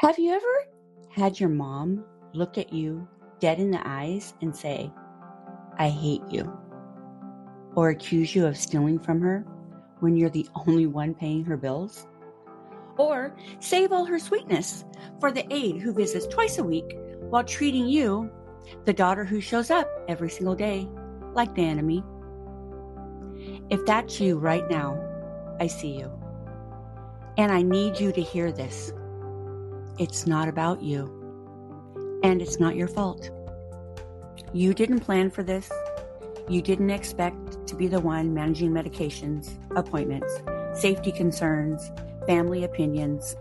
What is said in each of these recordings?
Have you ever had your mom look at you dead in the eyes and say, "I hate you," or accuse you of stealing from her when you're the only one paying her bills? Or save all her sweetness for the aide who visits twice a week while treating you, the daughter who shows up every single day, like the enemy? If that's you right now, I see you. And I need you to hear this. It's not about you. And it's not your fault. You didn't plan for this. You didn't expect to be the one managing medications, appointments, safety concerns, family opinions,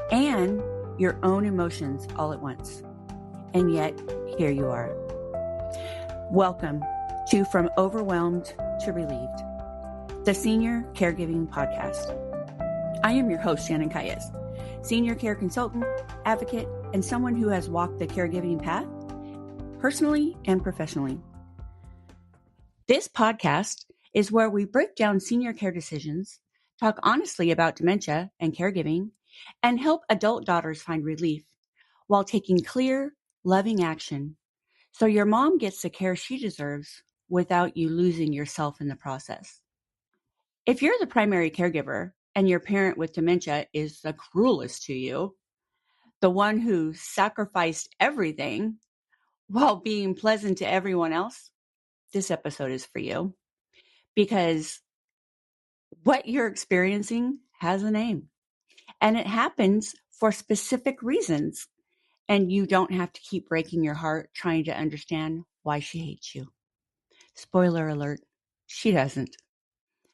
and your own emotions all at once. And yet, here you are. Welcome to From Overwhelmed to Relieved, the Senior Caregiving Podcast. I am your host, Shannon Calles, senior care consultant, advocate, and someone who has walked the caregiving path personally and professionally. This podcast is where we break down senior care decisions, talk honestly about dementia and caregiving, and help adult daughters find relief while taking clear, loving action so your mom gets the care she deserves without you losing yourself in the process. If you're the primary caregiver and your parent with dementia is the cruelest to you, the one who sacrificed everything while being pleasant to everyone else, this episode is for you, because what you're experiencing has a name and it happens for specific reasons. And you don't have to keep breaking your heart trying to understand why she hates you. Spoiler alert, she doesn't.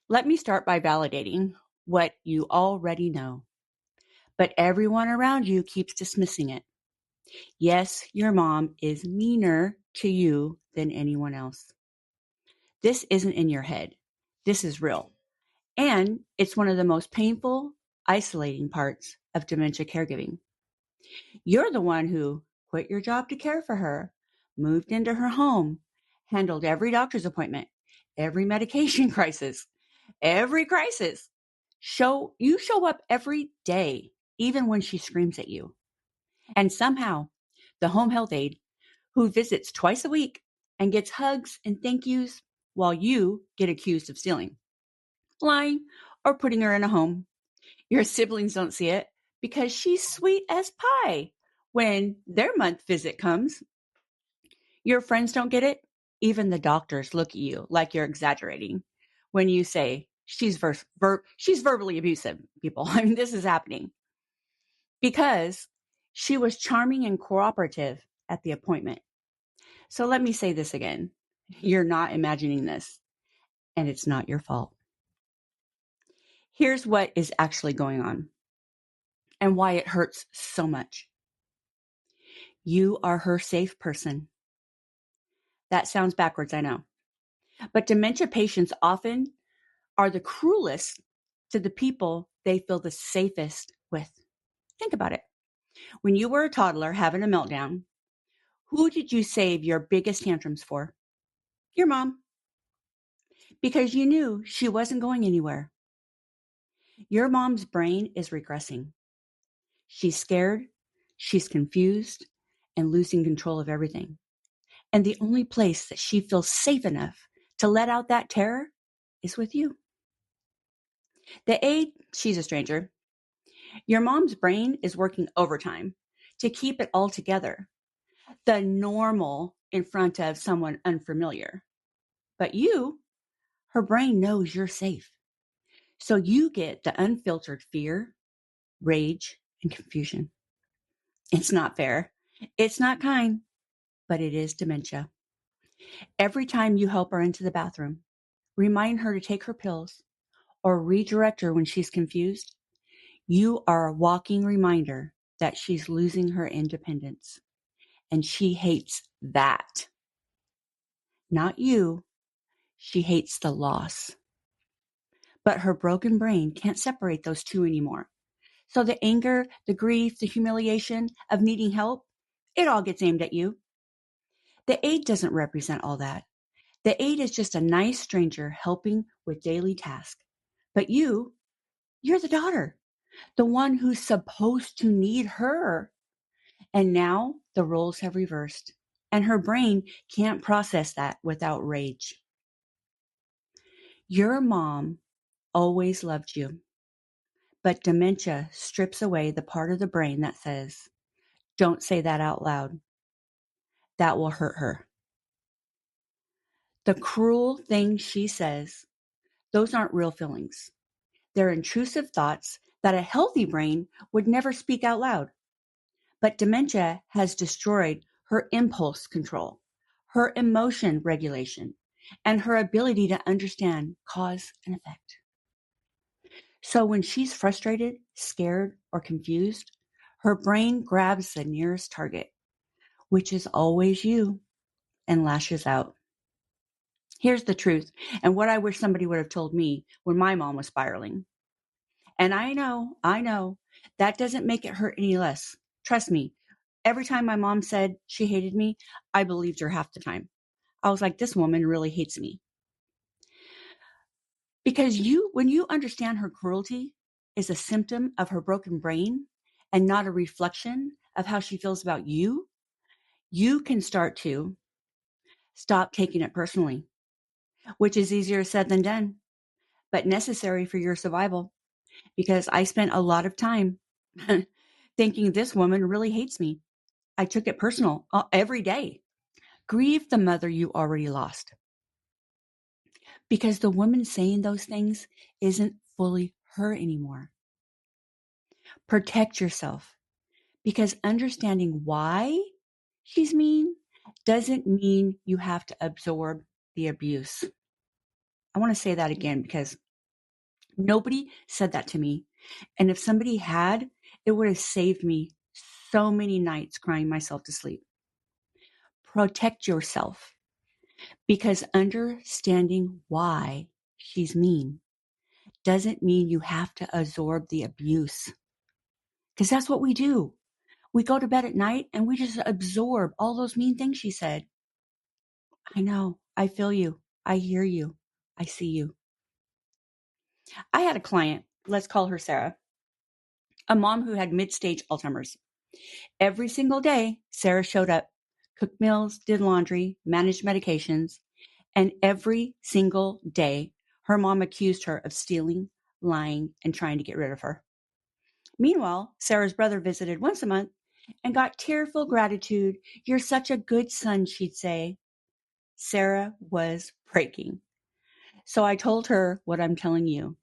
Let me start by validating what you already know, but everyone around you keeps dismissing it. Yes, your mom is meaner to you than anyone else. This isn't in your head. This is real. And it's one of the most painful, isolating parts of dementia caregiving. You're the one who quit your job to care for her, moved into her home, handled every doctor's appointment, every medication crisis, every crisis. You show up every day, even when she screams at you. And somehow, the home health aide who visits twice a week and gets hugs and thank yous while you get accused of stealing, lying, or putting her in a home. Your siblings don't see it because she's sweet as pie when their month visit comes. Your friends don't get it. Even the doctors look at you like you're exaggerating when you say she's verbally abusive, people. I mean, this is happening because she was charming and cooperative at the appointment. So let me say this again. You're not imagining this, and it's not your fault. Here's what is actually going on and why it hurts so much. You are her safe person. That sounds backwards, I know. But dementia patients often are the cruelest to the people they feel the safest with. Think about it. When you were a toddler having a meltdown, who did you save your biggest tantrums for? Your mom. Because you knew she wasn't going anywhere. Your mom's brain is regressing. She's scared, she's confused, and losing control of everything. And the only place that she feels safe enough to let out that terror is with you. The aide, she's a stranger. Your mom's brain is working overtime to keep it all together. The normal in front of someone unfamiliar. But you, her brain knows you're safe. So you get the unfiltered fear, rage, and confusion. It's not fair. It's not kind, but it is dementia. Every time you help her into the bathroom, remind her to take her pills, or redirect her when she's confused, you are a walking reminder that she's losing her independence. And she hates that. Not you. She hates the loss. But her broken brain can't separate those two anymore. So the anger, the grief, the humiliation of needing help, it all gets aimed at you. The aide doesn't represent all that. The aide is just a nice stranger helping with daily tasks. But you're the daughter, the one who's supposed to need her. And now the roles have reversed, and her brain can't process that without rage. Your mom always loved you, but dementia strips away the part of the brain that says, don't say that out loud. That will hurt her. The cruel things she says, those aren't real feelings. They're intrusive thoughts that a healthy brain would never speak out loud. But dementia has destroyed her impulse control, her emotion regulation, and her ability to understand cause and effect. So when she's frustrated, scared, or confused, her brain grabs the nearest target, which is always you, and lashes out. Here's the truth, and what I wish somebody would have told me when my mom was spiraling. And I know, that doesn't make it hurt any less. Trust me, every time my mom said she hated me, I believed her half the time. I was like, this woman really hates me. Because when you understand her cruelty is a symptom of her broken brain and not a reflection of how she feels about you, you can start to stop taking it personally, which is easier said than done, but necessary for your survival. Because I spent a lot of time thinking this woman really hates me. I took it personal every day. Grieve the mother you already lost. Because the woman saying those things isn't fully her anymore. Protect yourself. Because understanding why she's mean doesn't mean you have to absorb the abuse. I want to say that again because nobody said that to me. And if somebody had, it would have saved me so many nights crying myself to sleep. Protect yourself. Because understanding why she's mean doesn't mean you have to absorb the abuse. Because that's what we do. We go to bed at night and we just absorb all those mean things she said. I know. I feel you. I hear you. I see you. I had a client, let's call her Sarah, a mom who had mid-stage Alzheimer's. Every single day, Sarah showed up, cooked meals, did laundry, managed medications, and every single day, her mom accused her of stealing, lying, and trying to get rid of her. Meanwhile, Sarah's brother visited once a month and got tearful gratitude. You're such a good son, she'd say. Sarah was breaking. So I told her what I'm telling you.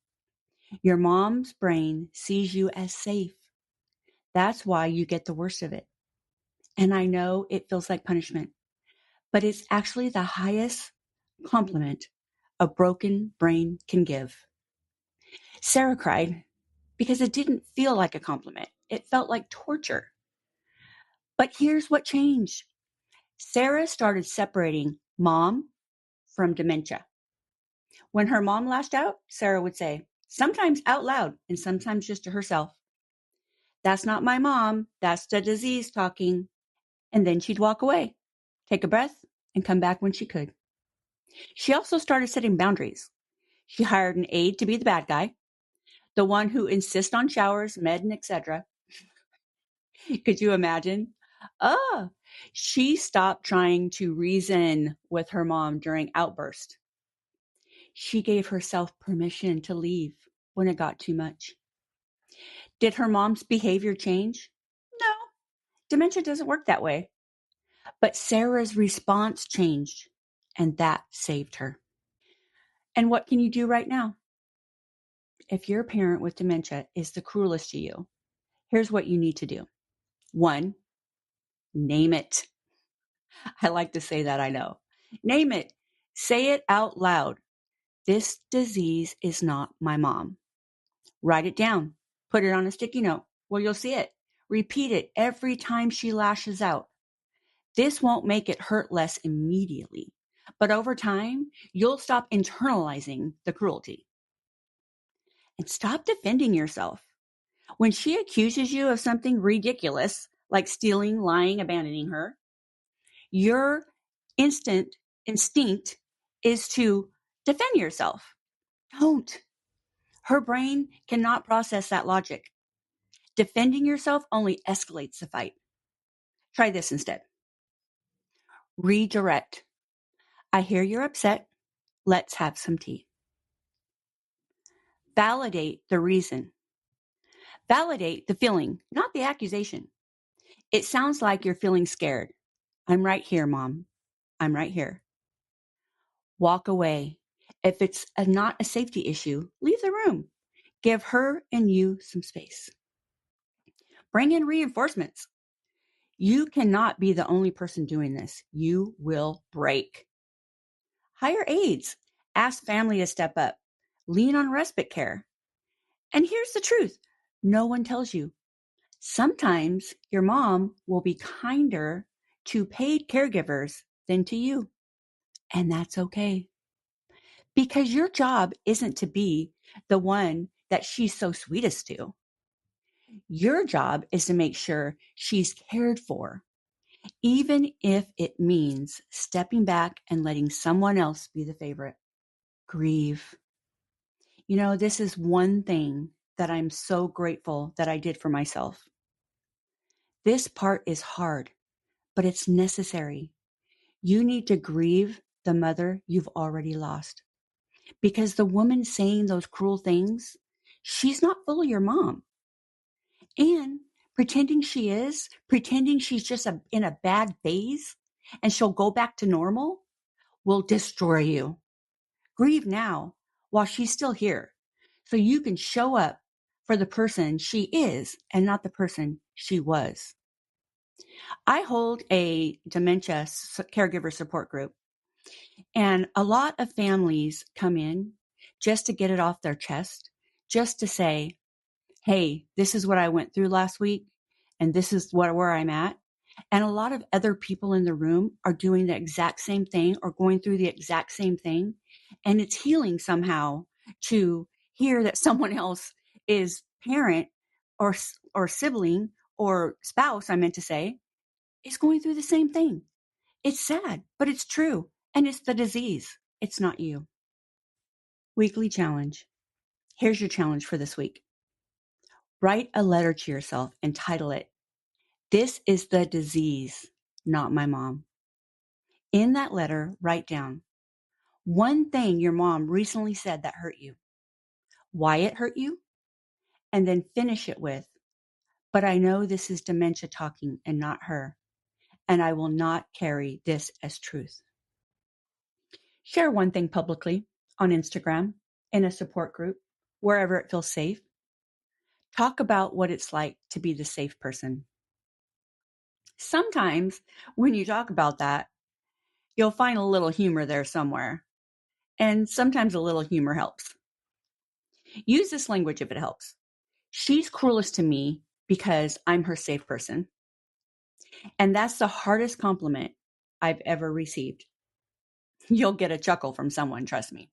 Your mom's brain sees you as safe. That's why you get the worst of it. And I know it feels like punishment, but it's actually the highest compliment a broken brain can give. Sarah cried because it didn't feel like a compliment. It felt like torture. But here's what changed. Sarah started separating mom from dementia. When her mom lashed out, Sarah would say, sometimes out loud and sometimes just to herself, that's not my mom. That's the disease talking. And then she'd walk away, take a breath, and come back when she could. She also started setting boundaries. She hired an aide to be the bad guy, the one who insists on showers, med, and etc. Could you imagine? Oh, she stopped trying to reason with her mom during outbursts. She gave herself permission to leave when it got too much. Did her mom's behavior change? No, dementia doesn't work that way. But Sarah's response changed, and that saved her. And what can you do right now? If your parent with dementia is the cruelest to you, here's what you need to do. 1, name it. I like to say that, I know. Name it. Say it out loud. This disease is not my mom. Write it down. Put it on a sticky note where you'll see it. Repeat it every time she lashes out. This won't make it hurt less immediately, but over time, you'll stop internalizing the cruelty. And stop defending yourself. When she accuses you of something ridiculous, like stealing, lying, abandoning her, your instinct is to defend yourself. Don't. Her brain cannot process that logic. Defending yourself only escalates the fight. Try this instead. Redirect. I hear you're upset. Let's have some tea. Validate the reason. Validate the feeling, not the accusation. It sounds like you're feeling scared. I'm right here, Mom. I'm right here. Walk away. If it's not a safety issue, leave the room. Give her and you some space. Bring in reinforcements. You cannot be the only person doing this. You will break. Hire aides. Ask family to step up. Lean on respite care. And here's the truth. No one tells you. Sometimes your mom will be kinder to paid caregivers than to you. And that's okay. Because your job isn't to be the one that she's so sweetest to. Your job is to make sure she's cared for, even if it means stepping back and letting someone else be the favorite. Grieve. You know, this is one thing that I'm so grateful that I did for myself. This part is hard, but it's necessary. You need to grieve the mother you've already lost. Because the woman saying those cruel things, she's not fully your mom. And pretending she's just in a bad phase and she'll go back to normal will destroy you. Grieve now while she's still here so you can show up for the person she is and not the person she was. I hold a dementia caregiver support group, and a lot of families come in just to get it off their chest, just to say, hey, this is what I went through last week, and this is where I'm at. And a lot of other people in the room are doing the exact same thing or going through the exact same thing. And it's healing somehow to hear that someone else is parent or sibling or spouse, I meant to say, is going through the same thing. It's sad, but it's true. And it's the disease. It's not you. Weekly challenge. Here's your challenge for this week. Write a letter to yourself and title it, "This is the disease, not my mom." In that letter, write down one thing your mom recently said that hurt you, why it hurt you, and then finish it with, but I know this is dementia talking and not her, and I will not carry this as truth. Share one thing publicly on Instagram, in a support group, wherever it feels safe. Talk about what it's like to be the safe person. Sometimes when you talk about that, you'll find a little humor there somewhere. And sometimes a little humor helps. Use this language if it helps. She's cruelest to me because I'm her safe person. And that's the hardest compliment I've ever received. You'll get a chuckle from someone, trust me.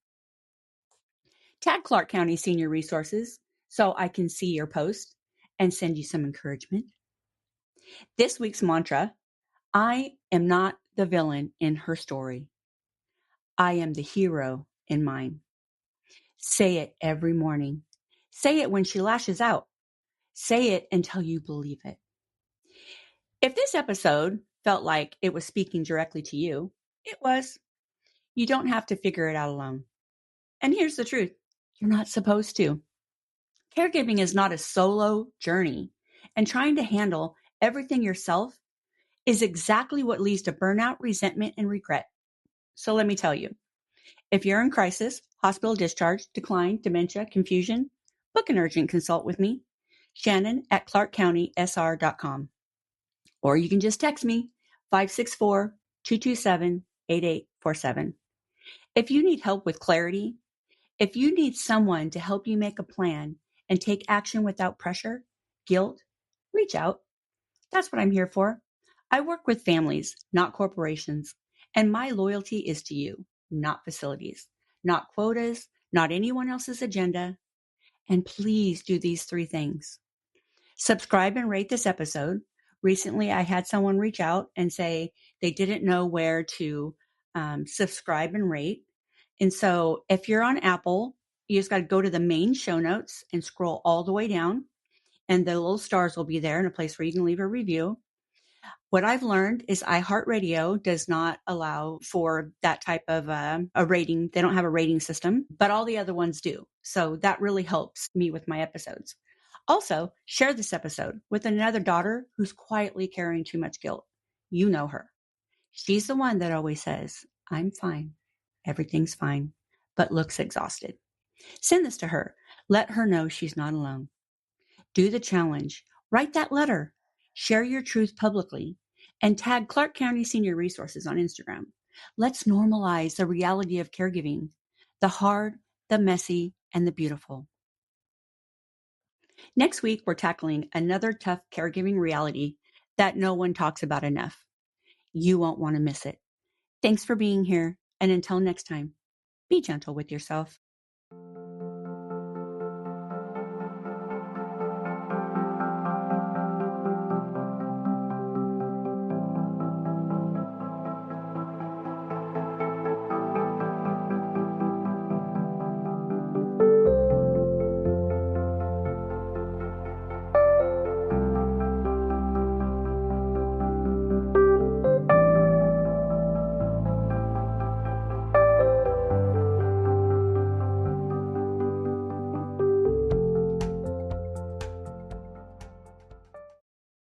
Tag Clark County Senior Resources so I can see your post and send you some encouragement. This week's mantra, I am not the villain in her story. I am the hero in mine. Say it every morning. Say it when she lashes out. Say it until you believe it. If this episode felt like it was speaking directly to you, it was. You don't have to figure it out alone. And here's the truth. You're not supposed to. Caregiving is not a solo journey, and trying to handle everything yourself is exactly what leads to burnout, resentment, and regret. So let me tell you, if you're in crisis, hospital discharge, decline, dementia, confusion, book an urgent consult with me, Shannon at clarkcountysr.com. Or you can just text me, 564-227-8847. If you need help with clarity, if you need someone to help you make a plan and take action without pressure, guilt, reach out. That's what I'm here for. I work with families, not corporations, and my loyalty is to you, not facilities, not quotas, not anyone else's agenda. And please do these 3 things. Subscribe and rate this episode. Recently, I had someone reach out and say they didn't know where to subscribe and rate. And so if you're on Apple, you just got to go to the main show notes and scroll all the way down. and the little stars will be there in a place where you can leave a review. What I've learned is iHeartRadio does not allow for that type of a rating. They don't have a rating system, but all the other ones do. So that really helps me with my episodes. Also, share this episode with another daughter who's quietly carrying too much guilt. You know her. She's the one that always says, I'm fine. Everything's fine, but looks exhausted. Send this to her. Let her know she's not alone. Do the challenge. Write that letter. Share your truth publicly. And tag Clark County Senior Resources on Instagram. Let's normalize the reality of caregiving, the hard, the messy, and the beautiful. Next week, we're tackling another tough caregiving reality that no one talks about enough. You won't want to miss it. Thanks for being here. And until next time, be gentle with yourself.